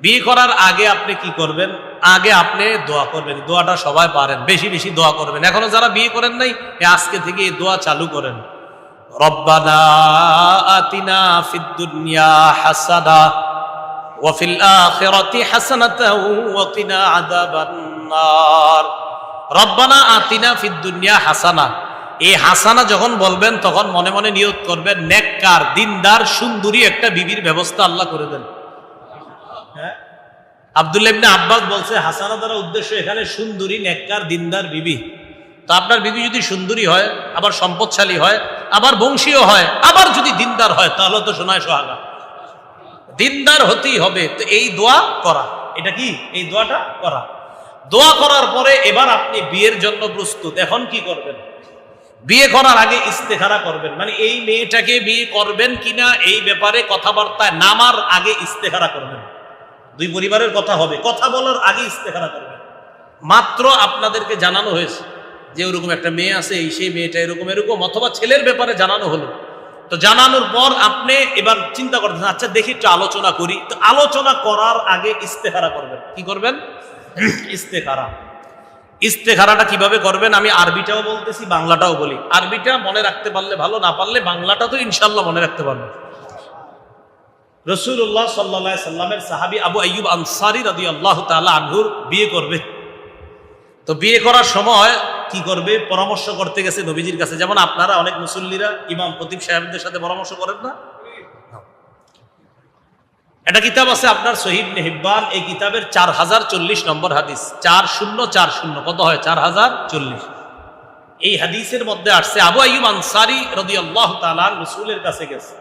বিয়ে করার আগে আপনি কি করবেন? আগে আপনি দোয়া করবেন। দোয়াটা সবাই পারেন, বেশি বেশি দোয়া করবেন। এখনো যারা বিয়ে করেন নাই, আজকে থেকে এই দোয়া চালু করেন। রব্বানা আতিনা ফিদ দুনিয়া হাসানাহ ওয়া ফিল আখিরাতি হাসানাতাও ওয়া কিনা আযাবান নার। রব্বানা আতিনা ফিদ দুনিয়া হাসানাহ, এই হাসানা যখন বলবেন তখন মনে মনে নিয়ত করবেন নেককার, দিনদার, সুন্দরী একটা বিবির ব্যবস্থা আল্লাহ করে দেন। হ্যাঁ, আব্দুল্লাহ ইবনে আব্বাস বলছে হাসানা দ্বারা উদ্দেশ্য এখানে সুন্দরী, নেককার, দিনদার বিবি। তো আপনার বিবি যদি সুন্দরী হয়, আবার সম্পদশালী হয়, আবার বংশীয় হয়, আবার যদি দিনদার হয়, তাহলে তো শোনায় সোহাগা। দিনদার হতেই হবে। তো এই দোয়া করা, এটা কি এই দোয়াটা করা। দোয়া করার পরে এবার আপনি বিয়ের জন্য প্রস্তুত। এখন কি করবেন? বিয়ে করার আগে ইস্তেখারা করবেন, মানে এই মেয়েটাকে বিয়ে করবেন কিনা এই ব্যাপারে কথাবার্তায় নামার আগে ইস্তেখারা করবেন। দুই পরিবারের কথা হবে, কথা বলার আগে ইস্তেখারা করবেন। মাত্র আপনাদেরকে জানানো হয়েছে যে ওরকম একটা মেয়ে আছে, এই সেই মেয়েটা এরকম এরকম, অথবা ছেলের ব্যাপারে জানানো হলো। তো জানানোর পর আপনি এবার চিন্তা করতেছেন, আচ্ছা দেখি একটু আলোচনা করি। তো আলোচনা করার আগে ইস্তেখারা করবেন। কি করবেন? ইস্তেখারা। ইস্তেখারাটা কিভাবে করবেন আমি আরবিটাও বলতেছি, বাংলাটাও বলি। আরবিটা মনে রাখতে পারলে ভালো, না পারলে বাংলাটা তো ইনশাল্লাহ মনে রাখতে পারবেন। রাসূলুল্লাহ সাল্লাল্লাহু আলাইহি সাল্লামের সাহাবী আবু আইয়ুব আনসারী রাদিয়াল্লাহু তাআলা আনহুর বিয়ে করবে। তো বিয়ে করার সময় কি করবে? পরামর্শ করতে গেছে নবীজির কাছে। যেমন আপনারা অনেক মুসল্লিরা ইমাম খতিব সাহেবদের সাথে পরামর্শ করেন না? একটা কিতাব আছে আপনার সহিহ ইবনে হিব্বান, এই কিতাবের 4040 নম্বর হাদিস, 4040 কত হয়? 4040। এই হাদিসের মধ্যে আসছে আবু আইয়ুব আনসারী রাদিয়াল্লাহু তাআলা রাসূলের কাছে গেছে।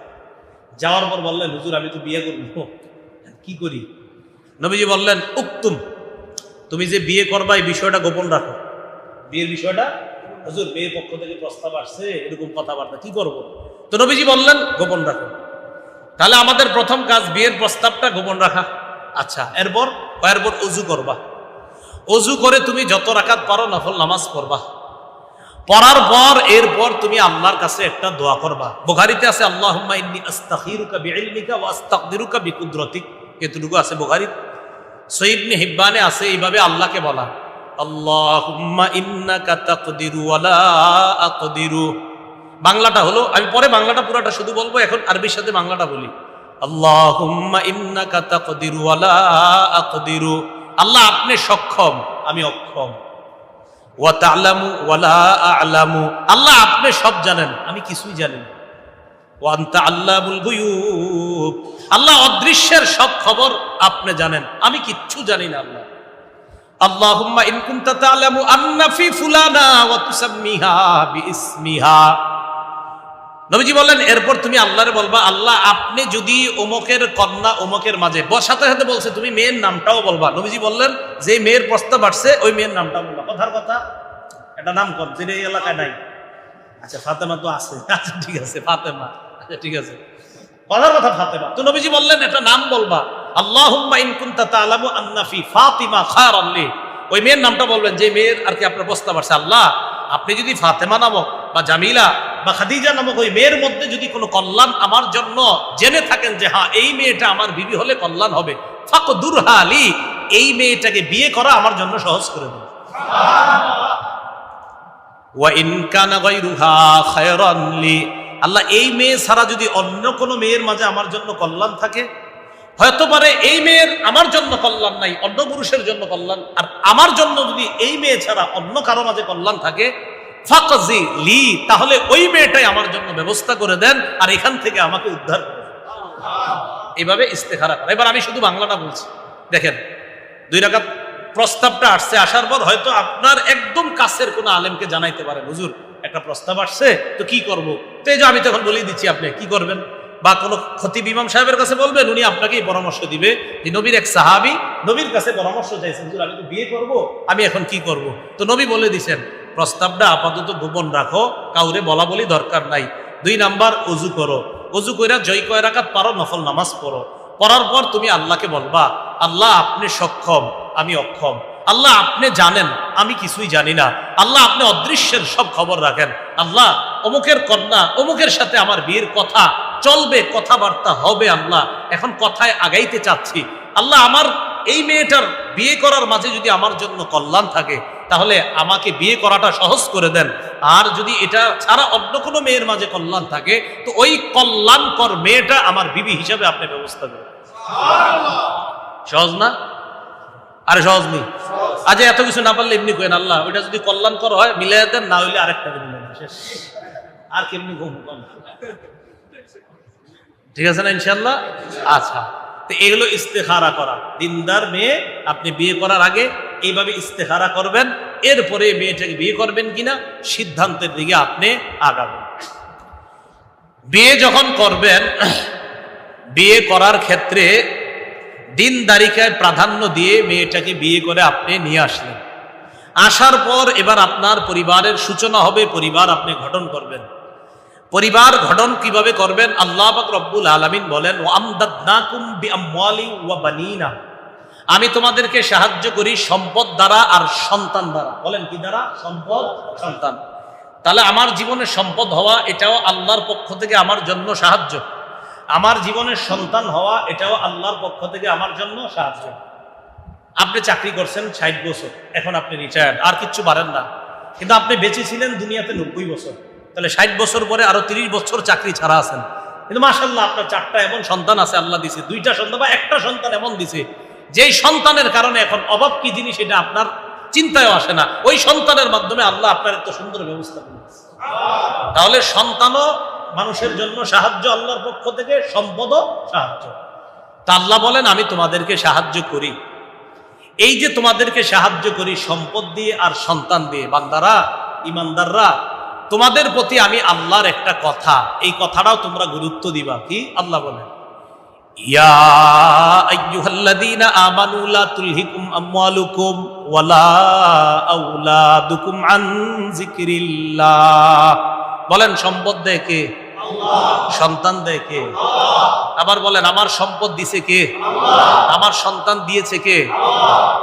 যাওয়ার পর বললেন, হুজুর আমি তো বিয়ে করব, কি করি? নবীজি বললেন, উক্তুম, তুমি যে বিয়ে করবা এই বিষয়টা গোপন রাখো। বিয়ের বিষয়টা, হুজুর মেয়ের পক্ষ থেকে প্রস্তাব আসছে, এরকম কথাবার্তা, কি করব? তো নবীজি বললেন গোপন রাখো। তাহলে আমাদের প্রথম কাজ বিয়ের প্রস্তাবটা গোপন রাখা। আচ্ছা, এরপর ওযু করবা। ওযু করে তুমি যত রাকাত পারো নফল নামাজ পড়বা। পড়ার পর এরপর তুমি আল্লাহর কাছে একটা দোয়া করবা। বুখারীতে আছে আল্লাহুম্মা ইন্নী আস্তাখিরুকা বিইলমিকা ওয়া আস্তাকদিরুকা বিকুদরতিক, এতটুকু আছে বুখারীতে। সহিহ ইবনে হিব্বানে আছে এইভাবে আল্লাহকে বলা, আল্লাহুম্মা ইন্নাকা তাকদিরু ওয়া লা আকদিরু। বাংলাটা হলো, আমি পরে বাংলাটা পুরোটা শুধু বলবো, এখন আরবির সাথে বাংলাটা বলি। আল্লাহুম্মা ইন্নাকা তাকদিরু ওয়া লা আকদিরু, আল্লাহ আপনি সক্ষম, আমি অক্ষম। ওয়া তা'লামু ওয়া লা আ'লামু, আল্লাহ আপনি সব জানেন, আমি কিছুই জানি না। ওয়া আনতা আল্লামুল গুয়ুব, আল্লাহ অদৃশ্যের সব খবর আপনি জানেন, আমি কিচ্ছু জানি না আল্লাহ। আল্লাহুম্মা ইন কুনতা তা'লামু আন্না ফি ফুলানা ওয়া তুসাম্মিহা বিইসমিহা। নবীজি বললেন এরপর তুমি আল্লাহরে বলবা, আল্লাহ আপনি যদি অমুকের কন্যা অমুকের মাঝে, সাথে সাথে বলছে তুমি মেয়ের নামটাও বলবা। নবীজি বললেন যে মেয়ের প্রস্তাব আসছে ওই মেয়ের নামটা বলবা। কথার কথা, এটা নাম কর যেটা এই এলাকায় নাই। আচ্ছা ফাতেমা তো আছে, আচ্ছা ঠিক আছে ফাতেমা, আচ্ছা ঠিক আছে, কথার কথা ফাতেমা। তো নবীজি বললেন একটা নাম বলবা, আল্লাহুম্মা ইন কুনতা তা'লামু আন্না ফি ফাতিমা খায়রান লি, ওই মেয়ের নামটা বলবেন যে মেয়ের আর কি আপনার প্রস্তাব আসছে। আল্লাহ আপনি যদি ফাতেমা নামক বা জামিলা বা খাদিজা নামক ওই মেয়ের মধ্যে যদি কোনো কল্যাণ আমার জন্য জেনে থাকেন যে হ্যাঁ এই মেয়েটা আমার বিবি হলে কল্যাণ হবে, ফাকদুরহা লি, এই মেয়েটাকে বিয়ে করা আমার জন্য সহজ করে দিন। ওয়া ইন কানা গায়রুহা খায়রান লি, আল্লাহ এই মেয়ে ছাড়া যদি অন্য কোনো মেয়ের মাঝে আমার জন্য কল্যাণ থাকে, হয়তো পারে এই মেয়ের আমার জন্য কল্যাণ নাই, অন্য পুরুষের জন্য কল্যাণ, আর আমার জন্য যদি এই মেয়ে ছাড়া অন্য কারো মাঝে কল্যাণ থাকে, ফাকজি লি, তাহলে ওই মেয়েটাই আমার জন্য ব্যবস্থা করে দেন আর এখান থেকে আমাকে উদ্ধার করে দেন। এইভাবে ইস্তেখারা করা। এবার আমি শুধু বাংলাটা বলছি, দেখেন 2 রাকাত প্রস্তাবটা আসছে, আসার পর হয়তো আপনার একদম কাছের কোনো আলেমকে জানাইতে পারেন, হুজুর একটা প্রস্তাব আসছে তো কি করব। তো এই যে আমি তখন বলেই দিচ্ছি আপনি কি করবেন, বা কোনো খতিব ইমাম সাহেবের কাছে বলবেন, উনি আপনাকেই পরামর্শ দিবে যে নবীর এক সাহাবী নবীর কাছে পরামর্শ চাইছেন, হুজুর আমি তো বিয়ে করব, আমি এখন কি করব। তো নবী বলে দিছেন প্রস্তাবটা আপাতত গোপন রাখো, কাউরে বলা বলি দরকার নাই। 2 নাম্বার ওযু করো, ওযু কইরা জয় কয় রাকাত পারো নফল নামাজ পড়ো। পড়ার পর তুমি আল্লাহকে বলবা, আল্লাহ আপনি সক্ষম, আমি অক্ষম, আল্লাহ আপনি জানেন, আমি কিছুই জানি না, আল্লাহ আপনি অদৃশ্যের সব খবর রাখেন, আল্লাহ অমুকের কন্যা অমুকের সাথে আমার বিয়ের কথা চলবে, কথাবার্তা হবে, আল্লাহ এখন কথায় আগাইতে চাচ্ছি, আল্লাহ আমার এই মেয়েটার বিয়ে করার মাঝে যদি আমার জন্য কল্যাণ থাকে তাহলে আমাকে বিয়ে করাটা সহজ করে দেন, আর যদি এটা ছাড়া অন্য কোনো মেয়ের মাঝে কল্যাণ থাকে তো ওই কল্যাণকর মেয়েটা আমার বিবি হিসাবে আপনি ব্যবস্থা করেন। সহজ না? আরে সহজ নেই। আজ এত কিছু না পারলে এমনি কেন আল্লাহ ওইটা যদি কল্যাণকর হয় মিলাই দেন, না হইলে আরেকটা মিলাই শেষ। আর কেমনি ঘুম, ঠিক আছে না ইনশাল্লাহ? আচ্ছা, তো এগুলো ইস্তেখারা করা। দিনদার মেয়ে আপনি বিয়ে করার আগে এইভাবে ইস্তেখারা করবেন, এরপরে মেয়েটাকে বিয়ে করবেন কিনা সিদ্ধান্তের দিকে আপনি আগাবেন। বিয়ে যখন করবেন, বিয়ে করার ক্ষেত্রে দিনদারিকায় প্রাধান্য দিয়ে মেয়েটাকে বিয়ে করে আপনি নিয়ে আসলেন। আসার পর এবার আপনার পরিবারের সূচনা হবে, পরিবার আপনি গঠন করবেন। পরিবার গঠন কিভাবে করবেন? আল্লাহ পাক রব্বুল আলামিন বলেন, ওয়ামদাদনাকুম বিআমওয়ালি ওয়া বানিনা, আমি তোমাদেরকে সাহায্য করি সম্পদ দ্বারা আর সন্তান দ্বারা। বলেন কি দ্বারা? সম্পদ, সন্তান। তাহলে আমার জীবনে সম্পদ হওয়া এটাও আল্লাহর পক্ষ থেকে আমার জন্য সাহায্য, আমার জীবনের সন্তান হওয়া এটাও আল্লাহর পক্ষ থেকে আমার জন্য সাহায্য। আপনি চাকরি করছেন 60 বছর, এখন আপনি রিটায়ার্ড, আর কিচ্ছু পারেন না, কিন্তু আপনি বেঁচে ছিলেন দুনিয়াতে 90 বছর, তাহলে 60 বছর পরে আরো 30 বছর চাকরি ছাড়া আছেন। কিন্তু মাশাআল্লাহ আপনার 4টা এমন সন্তান আছে, আল্লাহ দিছে 2টা সন্তান বা 1টা সন্তান এমন দিছে যেই সন্তানের কারণে এখন অভাব কি জিনিস এটা আপনার চিন্তায়ও আসে না। ওই সন্তানের মাধ্যমে আল্লাহ আপনার এত সুন্দর ব্যবস্থা করেছে। তাহলে সন্তানও মানুষের জন্য সাহায্য আল্লাহর পক্ষ থেকে, সম্পদও সাহায্য। তা আল্লাহ বলেন আমি তোমাদেরকে সাহায্য করি। এই যে তোমাদেরকে সাহায্য করি সম্পদ দিয়ে আর সন্তান দিয়ে, বান্দারা, ইমানদাররা, তোমাদের প্রতি আমি আল্লাহর একটা কথা, এই কথাটাও তোমরা গুরুত্ব দিবা। কি আল্লাহ বলেন? ইয়া আইয়ুহাল্লাযীনা আমানু লা তুলহিকুম আমওয়ালুকুম ওয়ালা আওলাদুকুম আন যিকরিল্লাহ। বলেন সম্পদ দেয় কে? আল্লাহ। সন্তান দেয় কে? আল্লাহ। আবার বলেন আমার সম্পদ দিয়েছে কে? আল্লাহ। আমার সন্তান দিয়েছে কে?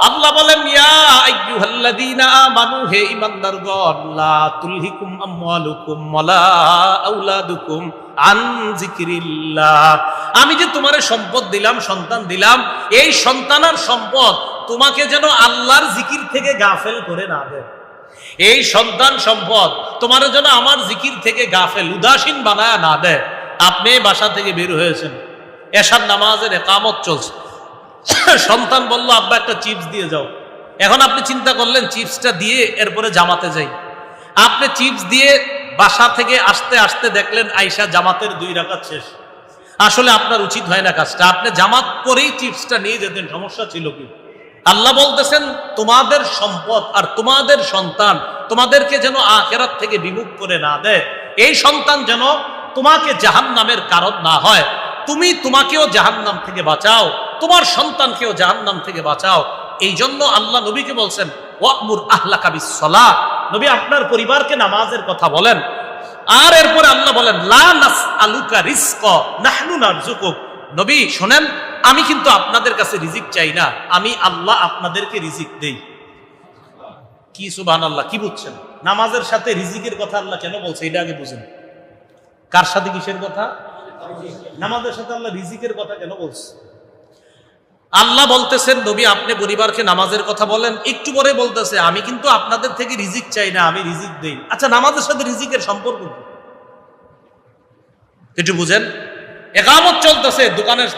আল্লাহ। আল্লাহ বলেন ইয়া আইয়ুহাল্লাযীনা আমানু, হে ঈমানদারগণ, লা তুলহিকুম আমওয়ালুকুম ওয়ালা আওলাদুকুম আন যিকরিল্লাহ। আমি যে তোমারে সম্পদ দিলাম, সন্তান দিলাম, এই সন্তান আর সম্পদ তোমাকে যেন আল্লাহর জিকির থেকে গাফেল করে না দেয়। এই সন্তান সম্পদ তোমার যেন আমার জিকির থেকে গাফেল, উদাসীন বানায় না দেয়। আপনি বাসা থেকে বের হয়েছেন, এশার নামাজের ইকামত চলছে, সন্তান বলল আব্বা একটা চিপস দিয়ে যাও। এখন আপনি চিন্তা করলেন চিপসটা দিয়ে এরপরে জামাতে যাই। আপনি চিপস দিয়ে বাসা থেকে আসতে আসতে দেখলেন আইসা জামাতের 2 রাকাত শেষ। আসলে আপনার উচিত হয় না কাজটা, আপনি জামাত পরেই চিপসটা নিয়ে যেতেন, সমস্যা ছিল কি? আল্লাহ বলতেছেন তোমাদের সম্পদ আর তোমাদের সন্তান তোমাদেরকে যেন আখিরাত থেকে বিমুখ করে না দেয়, এই সন্তান যেন তোমাকে জাহান্নামের কারণ না হয়। তুমি তোমাকেও জাহান্নাম থেকে বাঁচাও, তোমার সন্তানকেও জাহান্নাম থেকে বাঁচাও। এই জন্য আল্লাহ নবীকে বলছেন ওয়া'মুর আহলাকা বিস-সালাহ, নবী আপনার পরিবারকে নামাজের কথা বলেন। আর এরপরে আল্লাহ বলেন লা নাসআলুকা রিজকা নাহনু নারযুকুক, নবী শুনেন আমি কিন্তু আপনাদের কাছে রিজিক চাই না, আমি আল্লাহ আপনাদেরকে রিজিক দেই। কি সুবহানাল্লাহ, কি বুঝছেন? নামাজের সাথে রিজিকের কথা আল্লাহ কেন বলছে এটা আগে বুঝেন। কার সাথে কিসের কথা? নামাজের সাথে আল্লাহ রিজিকের কথা কেন বলছে? আল্লাহ বলতেছেন নবী আপনি পরিবারকে নামাজের কথা বলেন, একটু পরে বলতেছে আমি কিন্তু আপনাদের থেকে রিজিক চাই না, আমি রিজিক দেই। আচ্ছা নামাজের সাথে রিজিকের সম্পর্ক কি একটু বুঝেন। ইকামত চলতেছে,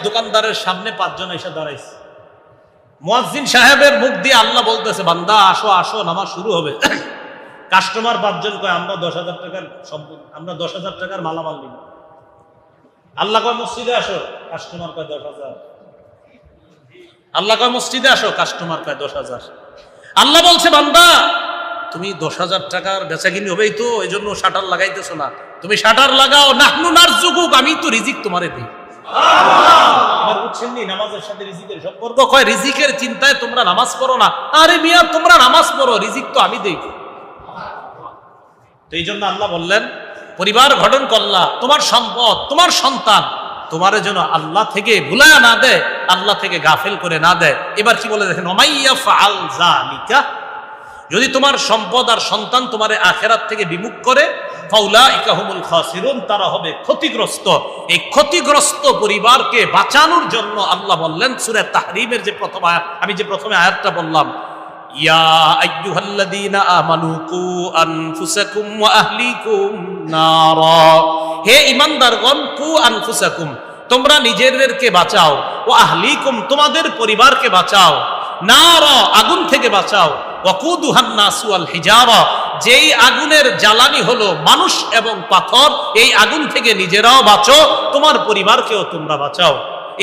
দোকানদারের সামনে 5 জন এসে দাঁড়াইছে, মুয়াজ্জিন সাহেবের মুখ দিয়ে আল্লাহ বলতেছে বান্দা আসো আসো নামাজ শুরু হবে। কাস্টমার 5 জন কয় আমরা 10,000 টাকার সম্পদ, আমরা 10,000 টাকার মালামাল নিব। আল্লাহ কয় মসজিদে আসো, কাস্টমার কয় 10,000। আল্লাহ কয় মসজিদে আসো, কাস্টমার কয় 10,000। আল্লাহ বলছে বান্দা তুমি 10,000 টাকার বেচাকিনি হবেই তো, এই জন্য শাটার লাগাইতেছো না, তুমি শাটার লাগাও, নাহনু নারযুকুক, আমি তো রিজিক তোমারে দিই। আমার বুঝছেননি নামাজের সাথে রিজিকের সম্পর্ক? কয় রিজিকের চিন্তায় তোমরা নামাজ পড়ো না। আরে মিয়া তোমরা নামাজ পড়ো, রিজিক তো আমি দেই। তো এই জন্য আল্লাহ বললেন পরিবার গঠন করলা, তোমার সম্পদ তোমার সন্তান তোমার যেন আল্লাহ থেকে ভুলায়া না দেয়, আল্লাহ থেকে গাফেল করে না দেয়। এবার কি বলে দেখেন ওমাইয়া ফাআল যালিকা, যদি তোমার সম্পদ আর সন্তান তোমারে আখিরাত থেকে বিমুখ করে ফাউলাইকা হুমুল খাসিরুন, তারা হবে ক্ষতিগ্রস্ত। এই ক্ষতিগ্রস্ত পরিবারকে বাঁচানোর জন্য আল্লাহ বললেন সূরা তাহরিমের যে প্রথম আয়াত, আমি যে প্রথমে আয়াতটা বললাম, ইয়া আইয়ুহাল্লাযীনা আমানু কু আনফুসাকুম ওয়া আহলিকুম নারা, হে ঈমানদারগণ, কু আনফুসাকুম, তোমরা নিজেদেরকে বাঁচাও, ও আহলিকুম, তোমাদের পরিবারকে বাঁচাও, নারা, আগুন থেকে বাঁচাও, ওয়াকুদুহান নাসু ওয়াল হিজারা, যেই আগুনের জ্বালানি হলো মানুষ এবং পাথর, এই আগুন থেকে নিজেরাও বাঁচো, তোমার পরিবারকেও তোমরা বাঁচাও।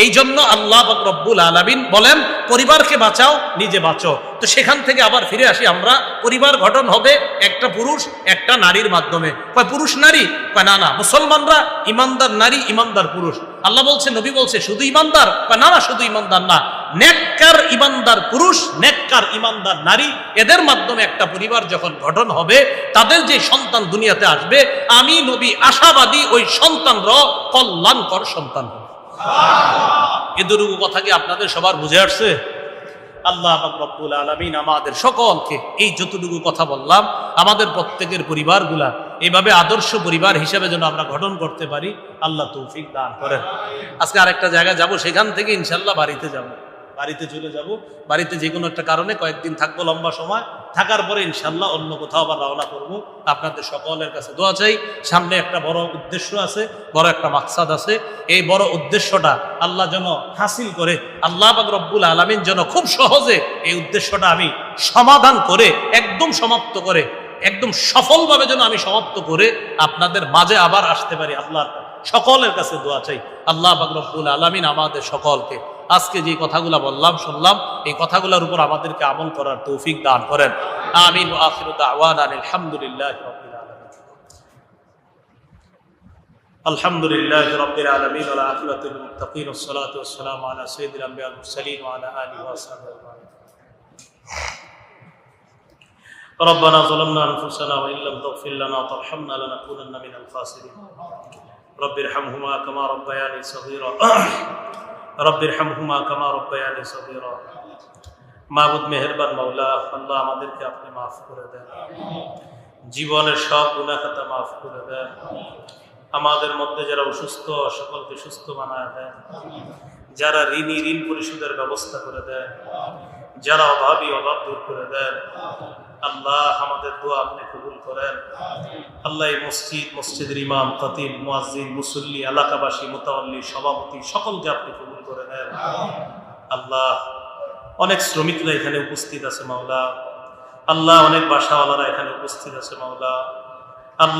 এই জন্য আল্লাহ পাক রব্বুল আলামিন বলেন পরিবারকে বাঁচাও, নিজে বাঁচো। তো সেখান থেকে আবার ফিরে আসি আমরা, পরিবার গঠন হবে একটা পুরুষ একটা নারীর মাধ্যমে। কয় পুরুষ নারী? কয় না না, মুসলমানরা ইমানদার নারী ইমানদার পুরুষ। আল্লাহ বলছে, নবী বলছে শুধু ইমানদার? কয় না না, শুধু ইমানদার না, নেককার ইমানদার পুরুষ, নেককার ইমানদার নারী, এদের মাধ্যমে একটা পরিবার যখন গঠন হবে, তাদের যে সন্তান দুনিয়াতে আসবে, আমি নবী আশাবাদী ওই সন্তানরাও কল্যাণকর সন্তান হবে। এদুরু কথা কি আপনাদের সবার বুঝে আসছে? আল্লাহ পাক রব্বুল আলামিন আমাদের সকলকে এই যতটুকু কথা বললাম, আমাদের প্রত্যেকের পরিবারগুলা এইভাবে আদর্শ পরিবার হিসেবে যেন আমরা গঠন করতে পারি, আল্লাহ তৌফিক দান করেন। আজকে আরেকটা জায়গায় যাব, সেখান থেকে ইনশাল্লাহ বাড়িতে যাব, বাড়িতে চলে যাব। বাড়িতে যে কোনো একটা কারণে কয়েকদিন থাকবো, লম্বা সময় থাকার পরে ইনশাল্লাহ অন্য কোথাও আবার রওনা করব। আপনাদের সকলের কাছে দোয়া চাই। সামনে একটা বড় উদ্দেশ্য আছে, বড় একটা মাকসাদ আছে। এই বড় উদ্দেশ্যটা আল্লাহ যেন হাসিল করে, আল্লাহ পাক রব্বুল আলামিন যেন খুব সহজে এই উদ্দেশ্যটা আমি সমাধান করে, একদম সমাপ্ত করে, একদম সফলভাবে যেন আমি সমাপ্ত করে আপনাদের মাঝে আবার আসতে পারি। আল্লাহর সকলের কাছে দোয়া চাই, আল্লাহ পাক রব্বুল আলামিন আমাদের সকলকে আজকে যে কথাগুলা বললাম শুনলাম, এই কথাগুলোর উপর আমাদেরকে আমল করার তৌফিক দান করেন। আমিন। ওয়া আখিরু দাওয়ানা আলহামদুলিল্লাহি রাব্বিল আলামিন। আলহামদুলিল্লাহি রাব্বিল আলামিন ওয়া আখিরাতু লিল মুত্তাকিন ওয়াস সালাতু ওয়াস সালামু আলা সাইয়্যিদিল আমবিয়া ওয়াল মুরসালিন ওয়া আলা আলিহি ওয়া সাহবিহি আজমাইন। ربنا ظلمنا أنفسنا وإن لم تغفر لنا وترحمنا لنكونن من الخاسرين رب ارحمهما كما ربياني صغيرا رب ارحمهما كما ربياني صغيرا। মাবুদ মেহেরবান মাওলা, আল্লাহ আমাদেরকে আপনি মাফ করে দেন, জীবনের সব গুনাহ খাতা মাফ করে দেন। আমাদের মধ্যে যারা অসুস্থ সকলকে সুস্থ বানায় দেন, যারা ঋণী ঋণ পরিশোধের ব্যবস্থা করে দেন, যারা অভাবী অভাব দূর করে দেন। আল্লাহ আমাদের দোয়া আপনি কবুল করেন। আল্লাহ এই মসজিদ, মসজিদের ইমাম, খতিব, মুয়াজ্জিন, মুসল্লি, এলাকাবাসী, মুতাওয়াল্লি, সভাপতি সকলকে আপনি কবুল করে নেন। আল্লাহ অনেক শ্রমিকরা এখানে উপস্থিত আছে মাওলা, আল্লাহ অনেক বাসাওয়ালারা এখানে উপস্থিত আছে মাওলা। আল্লাহ